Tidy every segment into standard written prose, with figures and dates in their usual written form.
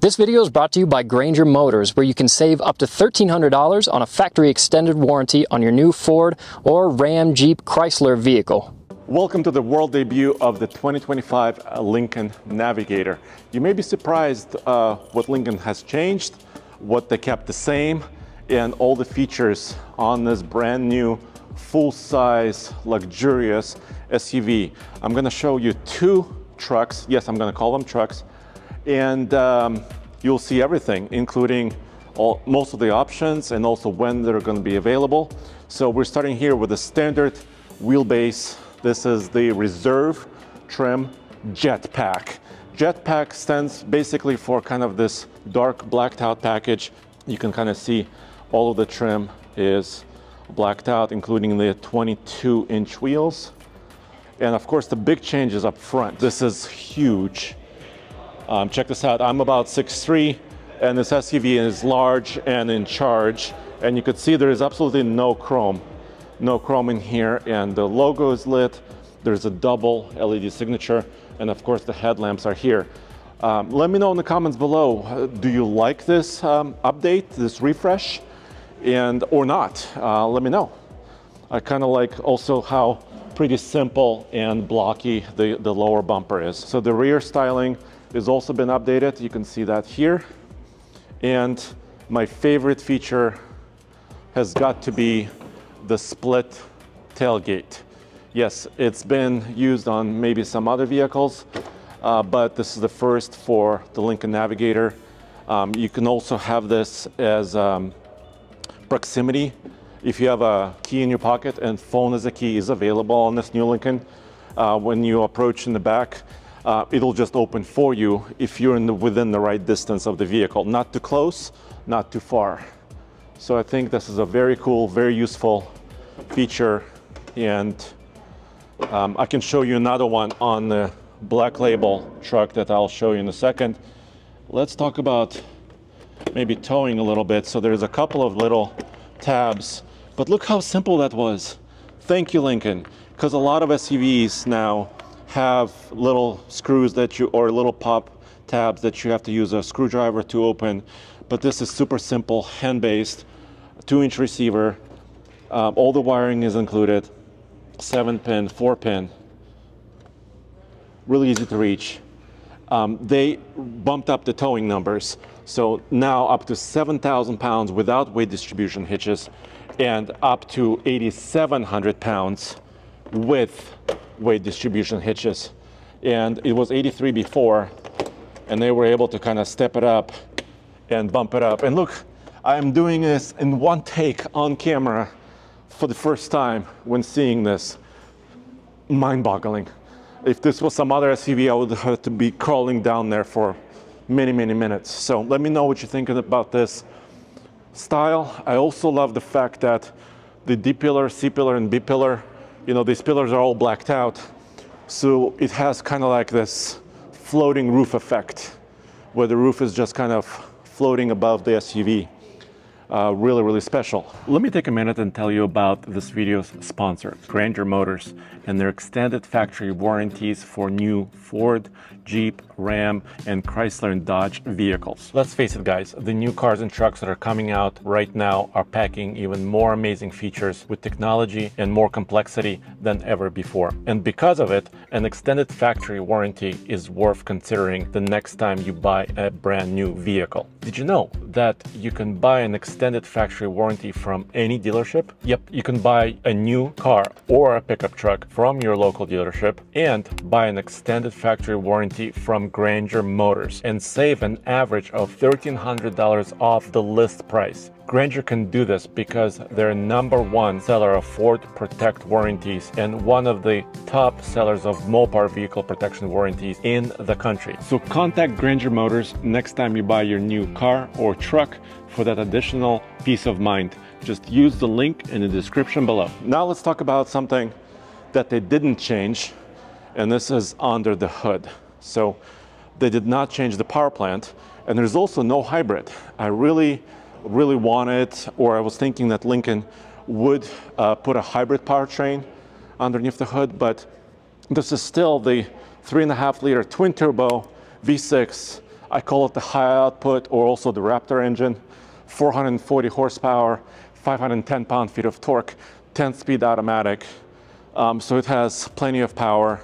This video is brought to you by Granger Motors, where you can save up to $1,300 on a factory extended warranty on your new Ford or Ram, Jeep, Chrysler vehicle. Welcome to the world debut of the 2025 Lincoln Navigator. You may be surprised what Lincoln has changed, what they kept the same, and all the features on this brand new full-size luxurious SUV. I'm going to show you two trucks. Yes, I'm going to call them trucks. And you'll see everything, including most of the options and also when they're going to be available. So we're starting here with the standard wheelbase. This is the reserve trim Jetpack. Jetpack stands basically for kind of this dark blacked out package. You can kind of see all of the trim is blacked out, including the 22-inch wheels. And of course, the big change is up front. This is huge. Check this out. I'm about 6'3", and this SUV is large and in charge. And you could see there is absolutely no chrome in here. And the logo is lit. There's a double LED signature. And of course, the headlamps are here. Let me know in the comments below, do you like this update, this refresh, or not? Let me know. I kind of like also how pretty simple and blocky the lower bumper is. So the rear styling has also been updated. You can see that here. And my favorite feature has got to be the split tailgate. Yes, it's been used on maybe some other vehicles, but this is the first for the Lincoln Navigator. You can also have this as proximity. If you have a key in your pocket, and phone as a key is available on this new Lincoln, when you approach in the back, it'll just open for you if you're within the right distance of the vehicle. Not too close, not too far. So I think this is a very cool, very useful feature. And I can show you another one on the Black Label truck that I'll show you in a second. Let's talk about maybe towing a little bit. So there's a couple of little tabs, but look how simple that was. Thank you, Lincoln, because a lot of SUVs now have little screws or little pop tabs that you have to use a screwdriver to open. But this is super simple, hand-based, 2-inch receiver. All the wiring is included, 7-pin, 4-pin, really easy to reach. They bumped up the towing numbers. So now up to 7,000 pounds without weight distribution hitches, and up to 8,700 pounds with weight distribution hitches. And it was 83 before, and they were able to kind of step it up and bump it up. And look, I'm doing this in one take on camera for the first time when seeing this. Mind-boggling. If this was some other SUV, I would have to be crawling down there for many, many minutes. So let me know what you're thinking about this style. I also love the fact that the D-pillar, C-pillar, and B-pillar, you know, these pillars are all blacked out. So it has kind of like this floating roof effect, where the roof is just kind of floating above the SUV. Really, really special. Let me take a minute and tell you about this video's sponsor, Granger Motors, and their extended factory warranties for new Ford, Jeep, Ram, and Chrysler and Dodge vehicles. Let's face it, guys, the new cars and trucks that are coming out right now are packing even more amazing features with technology and more complexity than ever before. And because of it, an extended factory warranty is worth considering the next time you buy a brand new vehicle. Did you know that you can buy an extended factory warranty from any dealership? Yep, you can buy a new car or a pickup truck from your local dealership and buy an extended factory warranty from Granger Motors and save an average of $1,300 off the list price. Granger can do this because they're #1 seller of Ford Protect warranties and one of the top sellers of Mopar vehicle protection warranties in the country. So contact Granger Motors next time you buy your new car or truck for that additional peace of mind. Just use the link in the description below. Now let's talk about something that they didn't change, and this is under the hood. So they did not change the power plant, and there's also no hybrid. I really wanted, or I was thinking that Lincoln would put a hybrid powertrain underneath the hood, but this is still the 3.5-liter twin turbo V6 I call it the high output, or also the Raptor engine. 440 horsepower, 510 pound-feet of torque, 10-speed automatic. So it has plenty of power,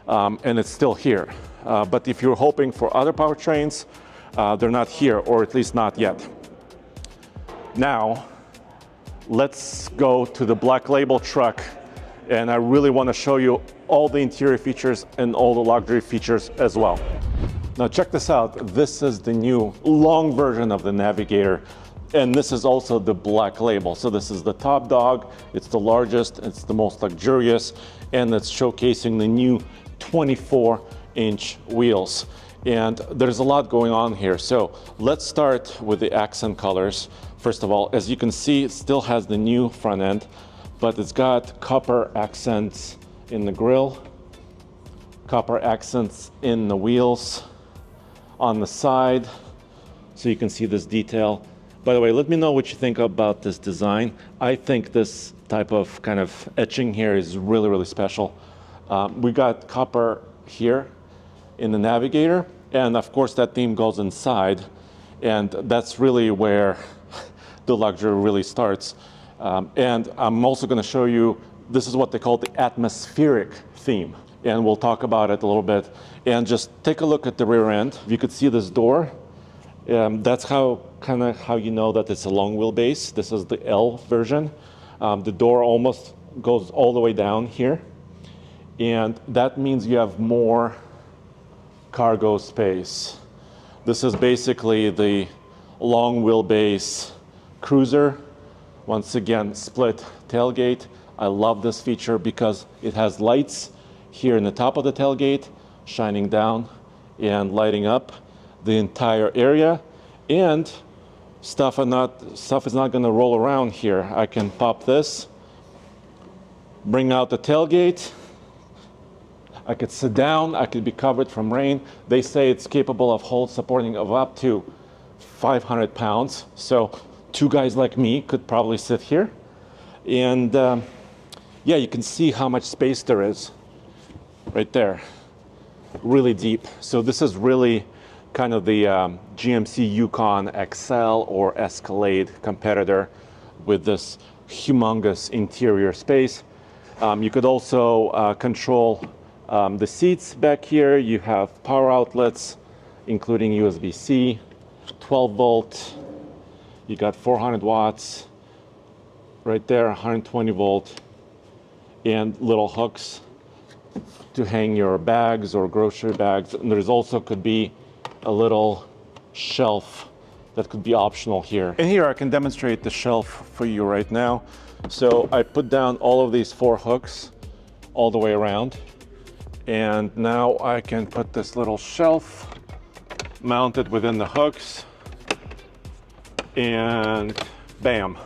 and it's still here. But if you're hoping for other powertrains, they're not here, or at least not yet. Now, let's go to the Black Label truck, and I really want to show you all the interior features and all the luxury features as well. Now check this out. This is the new long version of the Navigator, and this is also the Black Label. So this is the top dog, it's the largest, it's the most luxurious, and it's showcasing the new 24-inch wheels. And there's a lot going on here. So let's start with the accent colors. First of all, as you can see, it still has the new front end, but it's got copper accents in the grille, copper accents in the wheels, on the side, so you can see this detail. By the way, let me know what you think about this design. I think this type of kind of etching here is really, really special. We got copper here in the Navigator, and of course that theme goes inside, and that's really where the luxury really starts. And I'm also going to show you, this is what they call the atmospheric theme, and we'll talk about it a little bit. And just take a look at the rear end. You could see this door. That's how you know that it's a long wheelbase. This is the L version. The door almost goes all the way down here, and that means you have more cargo space. This is basically the long wheelbase cruiser. Once again, split tailgate. I love this feature because it has lights here in the top of the tailgate, shining down and lighting up the entire area. And stuff is not going to roll around here. I can pop this, bring out the tailgate. I could sit down. I could be covered from rain. They say it's capable of supporting of up to 500 pounds. So two guys like me could probably sit here. And yeah, you can see how much space there is right there. Really deep. So this is really kind of the GMC Yukon XL or Escalade competitor with this humongous interior space. You could also control the seats back here. You have power outlets, including USB-C, 12 volt. You got 400 watts right there, 120 volt, and little hooks to hang your bags or grocery bags. And there's also could be a little shelf that could be optional here. And here I can demonstrate the shelf for you right now. So I put down all of these 4 hooks all the way around. And now I can put this little shelf mounted within the hooks, and bam,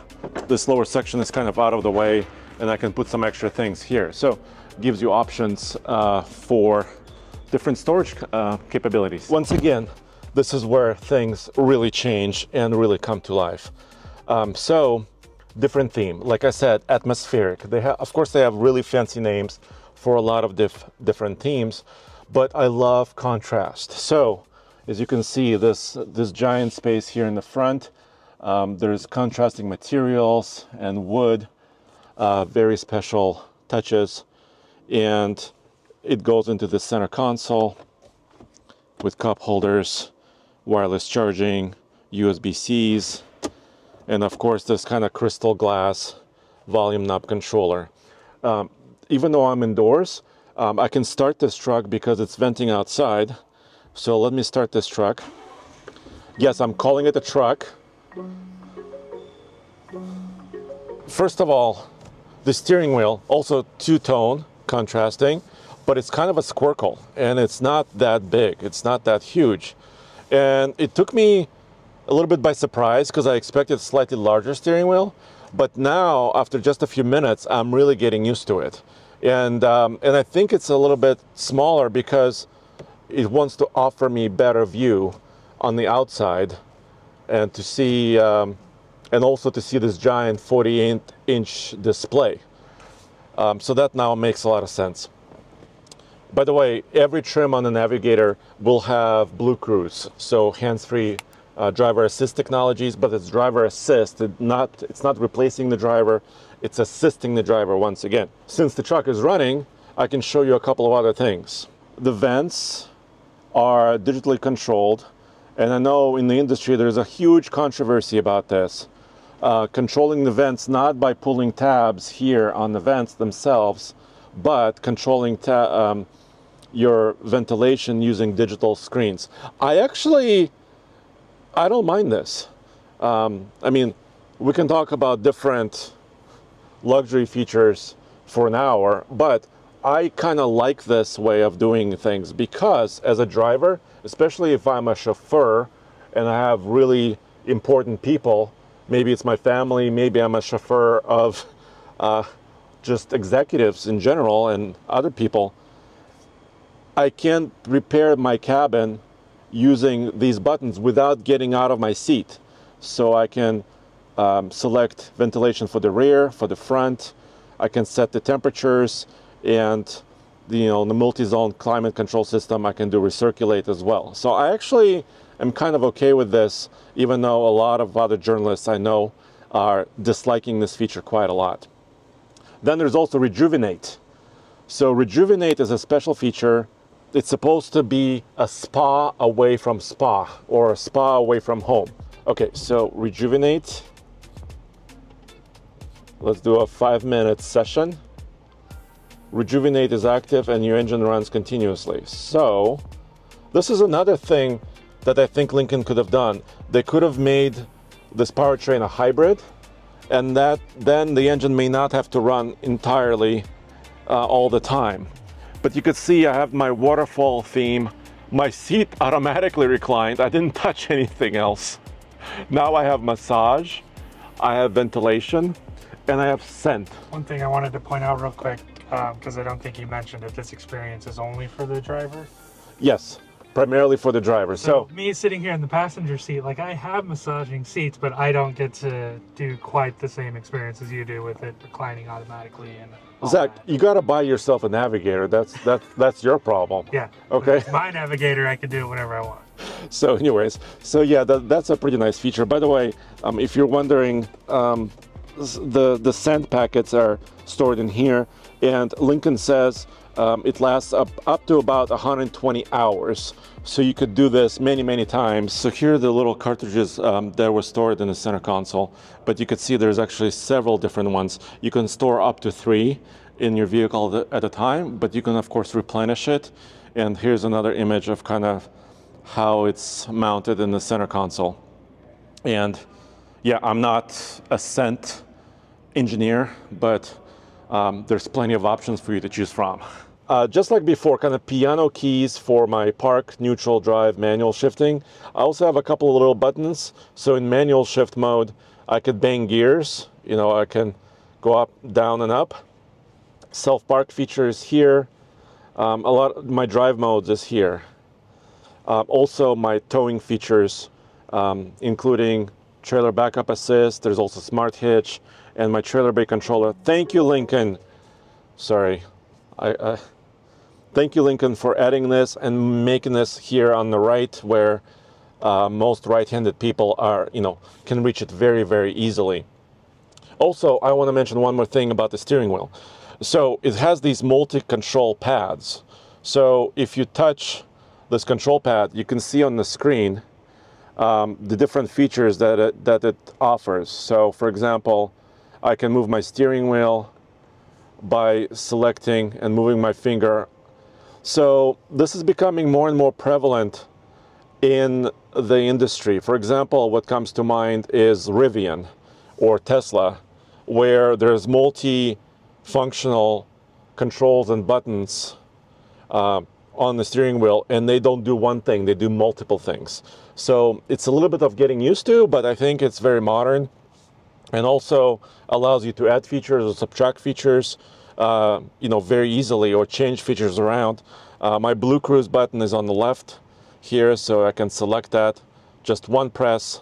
this lower section is kind of out of the way, and I can put some extra things here. So it gives you options for different storage capabilities. Once again, this is where things really change and really come to life. So different theme, like I said, atmospheric. Of course, they have really fancy names for a lot of different themes, but I love contrast. So as you can see, this giant space here in the front, there's contrasting materials and wood, very special touches, and it goes into the center console with cup holders, wireless charging, USB-Cs, and of course this kind of crystal glass volume knob controller. Even though I'm indoors, I can start this truck because it's venting outside. So let me start this truck. Yes, I'm calling it a truck. First of all, the steering wheel, also two-tone, contrasting, but it's kind of a squircle, and it's not that big, it's not that huge. And it took me a little bit by surprise because I expected a slightly larger steering wheel, but now, after just a few minutes, I'm really getting used to it. And I think it's a little bit smaller because it wants to offer me better view on the outside, and to see, and also to see this giant 48-inch display. So that now makes a lot of sense. By the way, every trim on the Navigator will have Blue Cruise, so hands-free driver assist technologies, but it's driver assist. It's not replacing the driver, it's assisting the driver once again. Since the truck is running, I can show you a couple of other things. The vents are digitally controlled, and I know in the industry there's a huge controversy about this. Controlling the vents not by pulling tabs here on the vents themselves, but controlling your ventilation using digital screens. I don't mind this. I mean, we can talk about different luxury features for an hour, but I kind of like this way of doing things because as a driver, especially if I'm a chauffeur and I have really important people, maybe it's my family, maybe I'm a chauffeur of just executives in general and other people, I can repair my cabin using these buttons without getting out of my seat. So I can select ventilation for the rear, for the front. I can set the temperatures, and the multi-zone climate control system, I can do recirculate as well. So I actually am kind of okay with this, even though a lot of other journalists I know are disliking this feature quite a lot. Then there's also Rejuvenate. So Rejuvenate is a special feature. It's supposed to be a spa away from spa, or a spa away from home. Okay, so Rejuvenate. Let's do a 5-minute session. Rejuvenate is active and your engine runs continuously. So this is another thing that I think Lincoln could have done. They could have made this powertrain a hybrid, and then the engine may not have to run entirely all the time. But you could see I have my waterfall theme. My seat automatically reclined. I didn't touch anything else. Now I have massage, I have ventilation, and I have scent. One thing I wanted to point out real quick, because I don't think you mentioned it, this experience is only for the driver? Yes, primarily for the driver. So me sitting here in the passenger seat, like I have massaging seats, but I don't get to do quite the same experience as you do with it reclining automatically. And Zach, you got to buy yourself a Navigator. That's your problem. Yeah. Okay. My Navigator, I can do it whenever I want. So anyways, so yeah, that's a pretty nice feature. By the way, if you're wondering, the scent packets are stored in here, and Lincoln says it lasts up to about 120 hours. So you could do this many times. So here are the little cartridges that were stored in the center console, but you could see there's actually several different ones. You can store up to 3 in your vehicle at a time, but you can of course replenish it. And here's another image of kind of how it's mounted in the center console. And yeah, I'm not a scent engineer, but there's plenty of options for you to choose from. Just like before, kind of piano keys for my park, neutral, drive, manual shifting. I also have a couple of little buttons. So in manual shift mode, I could bang gears. I can go up, down, and up. Self-park features here. A lot of my drive modes is here. Also my towing features, including trailer backup assist. There's also smart hitch and my trailer bay controller. Thank you, Lincoln. Sorry. Thank you, Lincoln, for adding this and making this here on the right, where most right-handed people can reach it very easily. Also, I want to mention one more thing about the steering wheel. So it has these multi-control pads. So if you touch this control pad, you can see on the screen the different features that it offers. So for example, I can move my steering wheel by selecting and moving my finger. So this is becoming more and more prevalent in the industry. For example, what comes to mind is Rivian or Tesla, where there's multi-functional controls and buttons on the steering wheel, and they don't do one thing, they do multiple things. So it's a little bit of getting used to, but I think it's very modern, and also allows you to add features or subtract features very easily, or change features around. My Blue Cruise button is on the left here, so I can select that. Just one press,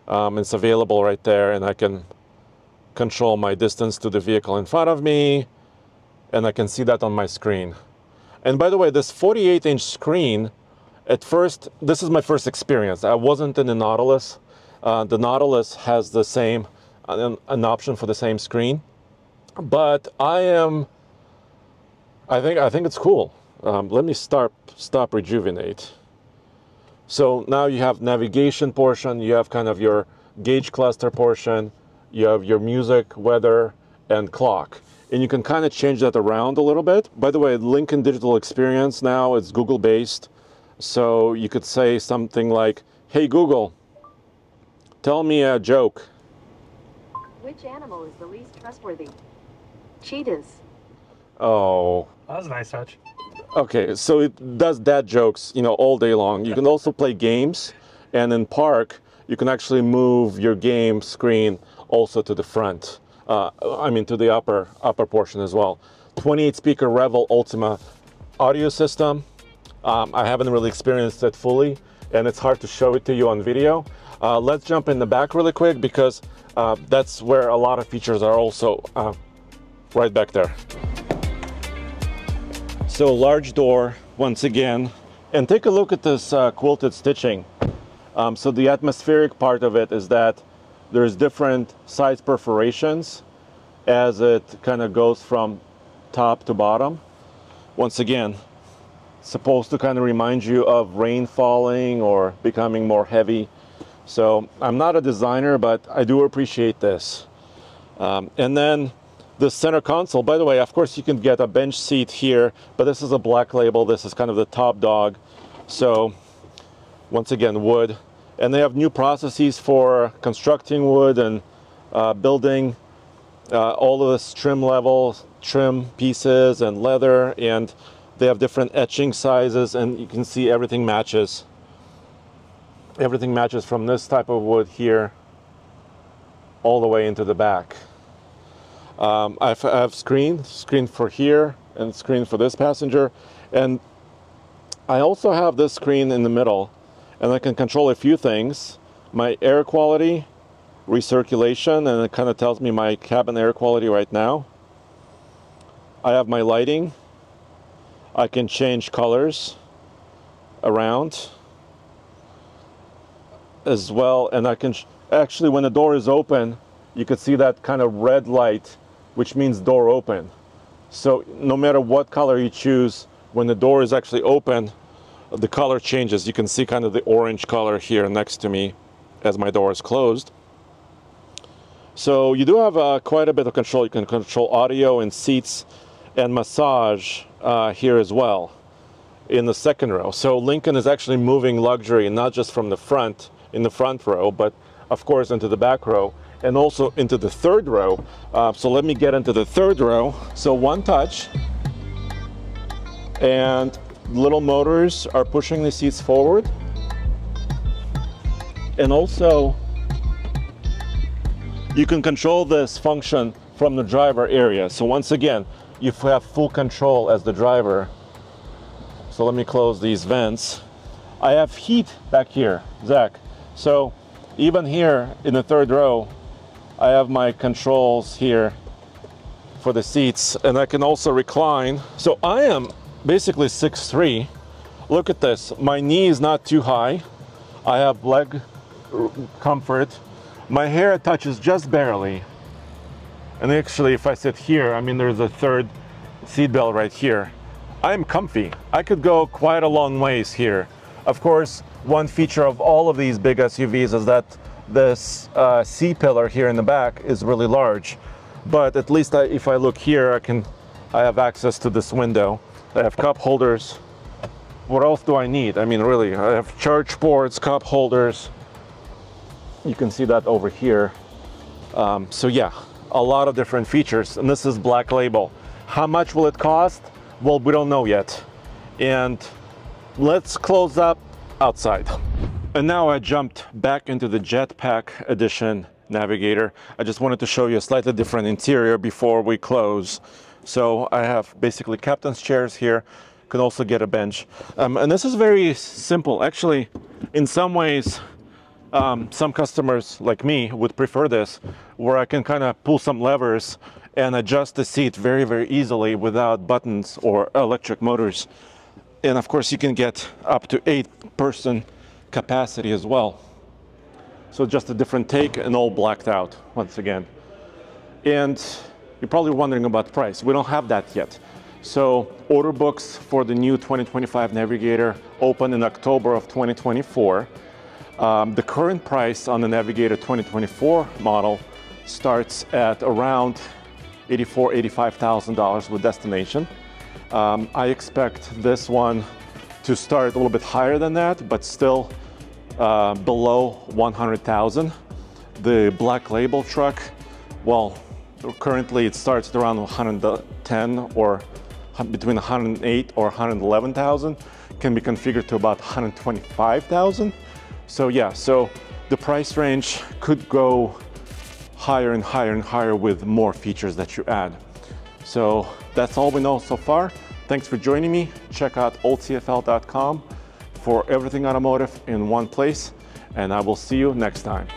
it's available right there, and I can control my distance to the vehicle in front of me, and I can see that on my screen. And by the way, this 48-inch screen, at first, this is my first experience. I wasn't in the Nautilus. The Nautilus has the same, an option for the same screen. But I think it's cool. Let me stop rejuvenate. So now you have navigation portion, you have kind of your gauge cluster portion, you have your music, weather, and clock. And you can kind of change that around a little bit. By the way, Lincoln Digital Experience now is Google based. So you could say something like, hey Google, tell me a joke. Which animal is the least trustworthy? Cheetahs. Oh. That was a nice touch. Okay, so it does dad jokes, you know, all day long. You can also play games, and in park, you can actually move your game screen also to the front. To the upper portion as well. 28 speaker Revel Ultima audio system. I haven't really experienced it fully, and it's hard to show it to you on video. Let's jump in the back really quick, because that's where a lot of features are also right back there. So large door once again, and take a look at this quilted stitching. So the atmospheric part of it is that there's different size perforations as it kind of goes from top to bottom. Once again, supposed to kind of remind you of rain falling or becoming more heavy. So I'm not a designer, but I do appreciate this. And then the center console, by the way, of course you can get a bench seat here, but this is a black label. This is kind of the top dog. So once again, wood. And they have new processes for constructing wood and building all of this trim levels, trim pieces and leather, and they have different etching sizes, and you can see everything matches. Everything matches from this type of wood here all the way into the back. I have screen for here and screen for this passenger, and I also have this screen in the middle, and I can control a few things. My air quality, recirculation, and it kind of tells me my cabin air quality right now. I have my lighting. I can change colors around as well, and I can actually, when the door is open, you could see that kind of red light, which means door open. So no matter what color you choose, when the door is actually open, the color changes. You can see kind of the orange color here next to me as my door is closed. So you do have quite a bit of control. You can control audio and seats and massage here as well in the second row. So Lincoln is actually moving luxury, not just from the front, in the front row, but of course into the back row and also into the third row. So let me get into the third row. So one touch, and little motors are pushing the seats forward. And also you can control this function from the driver area. So once again, you have full control as the driver. So let me close these vents. I have heat back here, Zach. So even here in the third row, I have my controls here for the seats, and I can also recline. So I am basically 6'3". Look at this. My knee is not too high. I have leg comfort. My hair touches just barely. And actually, if I sit here, I mean, there's a third seat belt right here. I am comfy. I could go quite a long ways here. Of course, one feature of all of these big SUVs is that this C-pillar here in the back is really large. But at least if I look here, I have access to this window. I have cup holders. What else do I need? I mean, really, I have charge ports, cup holders. You can see that over here. So yeah, a lot of different features, and this is Black Label. How much will it cost? Well, we don't know yet. And let's close up outside. And now I jumped back into the Jetpack Edition Navigator. I just wanted to show you a slightly different interior before we close. So I have basically captain's chairs here. Can also get a bench. And this is very simple. Actually, in some ways, some customers like me would prefer this, where I can kind of pull some levers and adjust the seat very, very easily without buttons or electric motors. And of course, you can get up to 8-person capacity as well. So just a different take and all blacked out once again. And you're probably wondering about price. We don't have that yet. So order books for the new 2025 Navigator open in October of 2024. The current price on the Navigator 2024 model starts at around $85,000 with destination. I expect this one to start a little bit higher than that, but still below $100,000. The Black Label truck, well, currently it starts at around 110 or between 108 or 111,000, can be configured to about 125,000. So yeah, so the price range could go higher and higher and higher with more features that you add. So that's all we know so far. Thanks for joining me. Check out oldtfl.com for everything automotive in one place, and I will see you next time.